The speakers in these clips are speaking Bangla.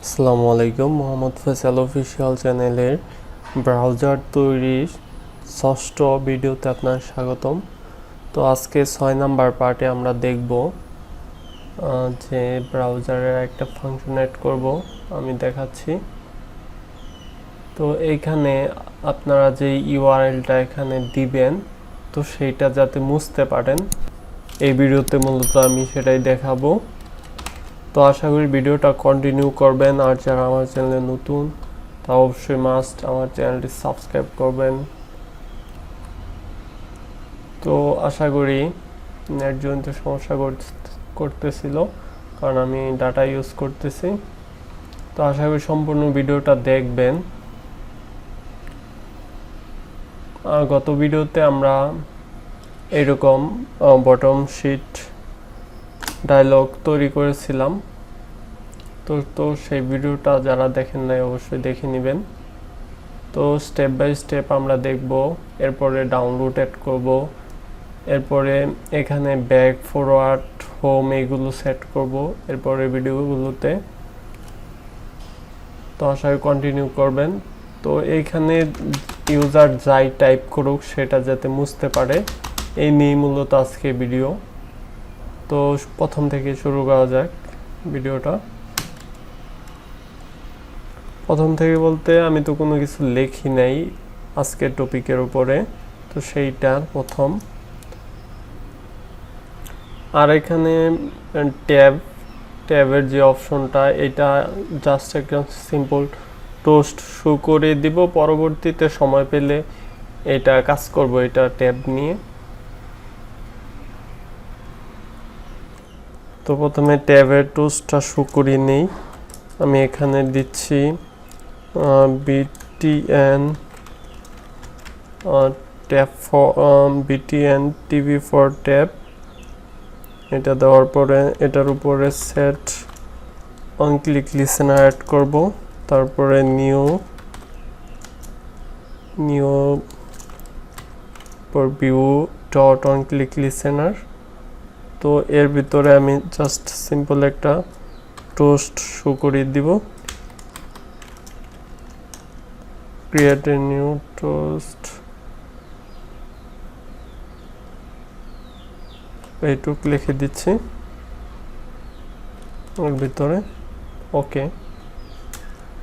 আসসালামু আলাইকুম। মোহাম্মদ ফয়সাল অফিসিয়াল চ্যানেলের ব্রাউজার তৈরির ষষ্ঠ ভিডিওতে আপনার স্বাগতম। তো আজকে 6 নাম্বার পার্টে আমরা দেখব যে ব্রাউজারের একটা ফাংশন অ্যাড করব। আমি দেখাচ্ছি। তো এইখানে আপনারা যে ইউআরএলটা এখানে দিবেন, তো সেইটা যাতে মুছতে পারেন, এই ভিডিওতে মূলত আমি সেটাই দেখাবো। তো আশা করি ভিডিওটা কন্টিনিউ করবেন। আর যারা আমার চ্যানেলে নতুন, তা অবশ্যই মাস্ট আমার চ্যানেলটি সাবস্ক্রাইব করবেন। তো আশা করি নেটজনিত সমস্যা করতেছিল, কারণ আমি ডাটা ইউজ করতেছি। তো আশা করি সম্পূর্ণ ভিডিওটা দেখবেন। গত ভিডিওতে আমরা এরকম বটম শিট ডায়লগ তৈরি করেছিলাম। তো সেই ভিডিওটা যারা দেখেন নাই অবশ্যই দেখে নেবেন। তো স্টেপ বাই স্টেপ আমরা দেখব। এরপরে ডাউনলোড অ্যাড করব, এরপরে এখানে ব্যাক, ফরওয়ার্ড, হোম এগুলো সেট করব এরপরে ভিডিওগুলোতে। তো আশা করি কন্টিনিউ করবেন। তো এইখানে ইউজার যাই টাইপ করুক সেটা যাতে মুছতে পারে, এই নিয়ে মূলত আজকে ভিডিও। তো প্রথম থেকে শুরু করা যাক ভিডিওটা। প্রথম থেকে বলতে আমি তো কোনো কিছু লেখি নাই আজকের টপিকের উপরে, তো সেইটা প্রথম। আর এখানে ট্যাবের যে অপশনটা, এটা জাস্ট একটা সিম্পল টোস্ট শো করে দিব। পরবর্তীতে সময় পেলে এটা কাজ করব এটা ট্যাব নিয়ে। তো প্রথমে ট্যাবের টোস্টটা শো করে নেই। আমি এখানে দিচ্ছি BTN tab for BTN TV for tab. এটা দেওয়ার পরে এটার উপরে set on click listener add করব। তারপরে নিউ পর view dot on click listener. তো এর ভিতরে আমি জাস্ট সিম্পল একটা টোস্ট শো করে দিব। ক্রিয়েট এ নিউ টোস্ট, এইটুক লিখে দিচ্ছি ওর ভিতরে। ওকে।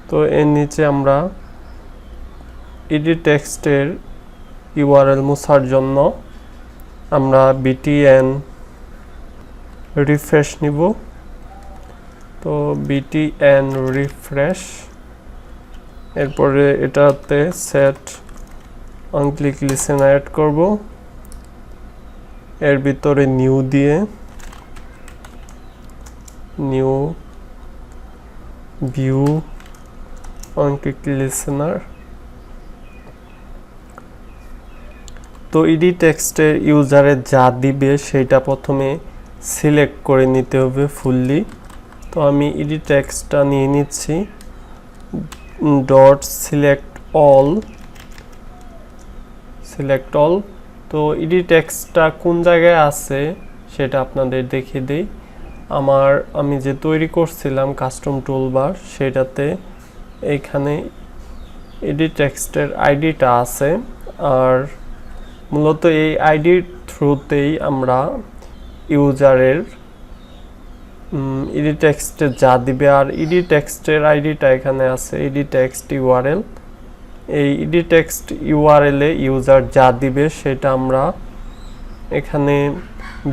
তো এর নিচে আমরা এডিট টেক্সটের ইউআরএল মোছার জন্য আমরা BTN রিফ্রেশ নিব। তো BTN রিফ্রেশ, এরপরে এটাতে set on click listener add করব। এর ভিতরে নিউ দিয়ে new view on click listener. তো এডিট টেক্সটের ইউজারে যা দিবে সেটা প্রথমে সিলেক্ট করে নিতে হবে ফুললি। তো আমি এডিট টেক্সটটা নিয়ে নিচ্ছি, ডট সিলেক্ট অল। তো এডিট টেক্সটটা কোন জায়গায় আছে সেটা আপনাদের দেখিয়ে দিই। আমি যে তৈরি করছিলাম কাস্টম টুলবার, সেটাতে এইখানে এডিট টেক্সটের আইডিটা আছে। আর মূলত এই আইডির থ্রুতেই আমরা ইউজারের এডিট টেক্সটে যা দিবে। আর এডিট টেক্সটের আইডিটা এখানে আছে, এডিট টেক্সট ইউআরএল। এই edit text URL a user যা দিবে সেটা আমরা এখানে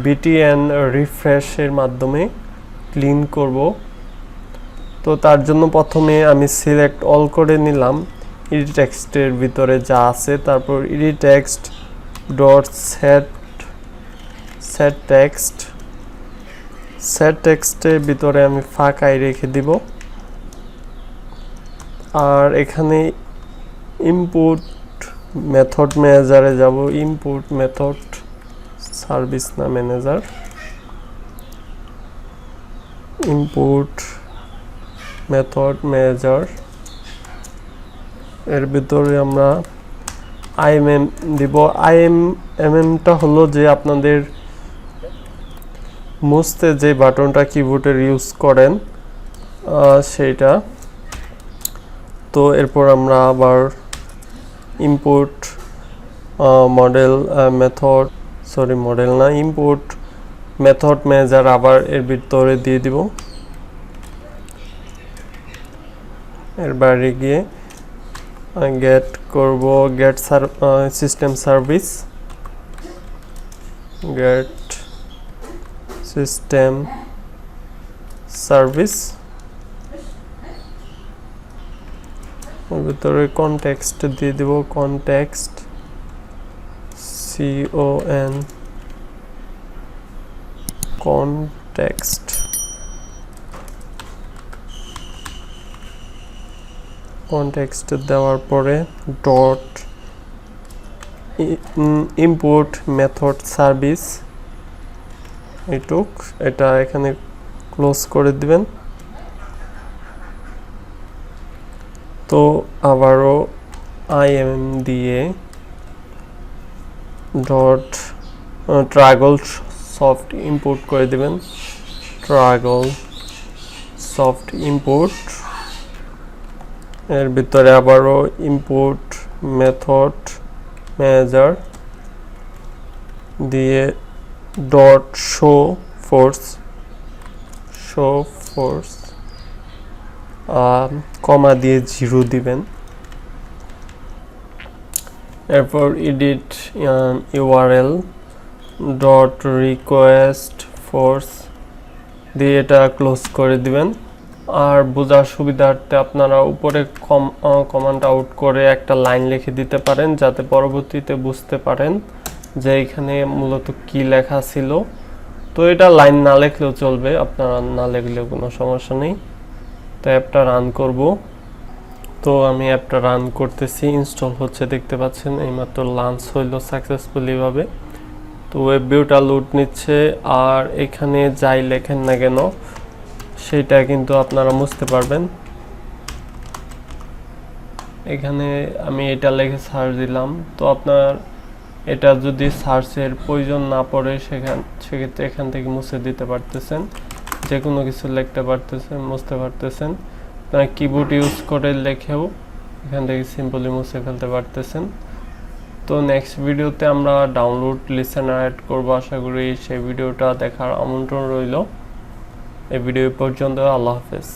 BTN রিফ্রেশের মাধ্যমে ক্লিন করব। তো তার জন্য প্রথমে আমি সিলেক্ট অল করে নিলাম এডিট টেক্সটের ভিতরে যা আছে। তারপর এডিট টেক্সট ডট সেট টেক্সটের ভিতরে আমি ফাঁকাই রেখে দিব। আর এখানে ইনপুট মেথড ম্যানেজারে যাব। ইনপুট মেথড সার্ভিস না ম্যানেজার, ইনপুট মেথড ম্যানেজার। এর ভিতরে আমরা IMM দিব। IMMটা হলো যে আপনাদের মুছতে যে বাটনটা কিবোর্ডের ইউজ করেন সেইটা। তো এরপর আমরা আবার ইনপুট মডেল মেথড মডেল না ইনপুট মেথড ম্যানেজার আবার এর ভিতরে দিয়ে দিব। এর বাইরে গিয়ে গেট করব get system service, get system service. এর ভিতরে কনটেক্সট দিয়ে দিব, কনটেক্সট CON কনটেক্সট। কনটেক্সট দেওয়ার পরে ডট ইনপুট মেথড সার্ভিস, এটা এখানে ক্লোজ করে দিবেন। তো আবারও IM দিয়ে ডট ট্রাগল সফট ইনপুট করে দিবেন, ট্রাগল সফট ইনপুট। এর ভিতরে আবারও ইনপুট মেথড ম্যানেজার দিয়ে ডট শো ফোর্স কমা দিয়ে 0 দিবেন। এরপর edit URL dot request force দিয়ে এটা ক্লোজ করে দিবেন। আর বোঝার সুবিধার্থে আপনারা উপরে কমান্ড আউট করে একটা লাইন লিখে দিতে পারেন, যাতে পরবর্তীতে বুঝতে পারেন যে এখানে মূলত কি লেখা ছিল। তো এটা লাইন না লিখলেও চলবে, আপনারা না লিখলেও কোনো সমস্যা নেই। তো অ্যাপটা রান করব। তো আমি অ্যাপটা রান করতেছি, ইনস্টল হচ্ছে দেখতে পাচ্ছেন, এইমাত্র লঞ্চ হইলো সাকসেসফুলি ভাবে। তো ওয়েব ভিউটা লোড নিচ্ছে, আর এখানে যাই লেখেন না কেন সেটা কিন্তু আপনারা বুঝতে পারবেন। এখানে আমি এটা লিখে সার্চ দিলাম, তো আপনার এটা যদি সার্চের প্রয়োজন না পড়ে সেক্ষেত্রে এখান থেকে মুছে দিতে পারতেছেন, যে কোনো কিছু লিখতে পারতেছেন, মুছতে পারতেছেন। আপনারা কিবোর্ড ইউজ করে লেখেও এখান থেকে সিম্পলি মুছে ফেলতে পারতেছেন। তো নেক্সট ভিডিওতে আমরা ডাউনলোড লিসেনার অ্যাড করবো, আশা করি সেই ভিডিওটা দেখার আমন্ত্রণ রইল। এই ভিডিও পর্যন্ত, আল্লাহ হাফেজ।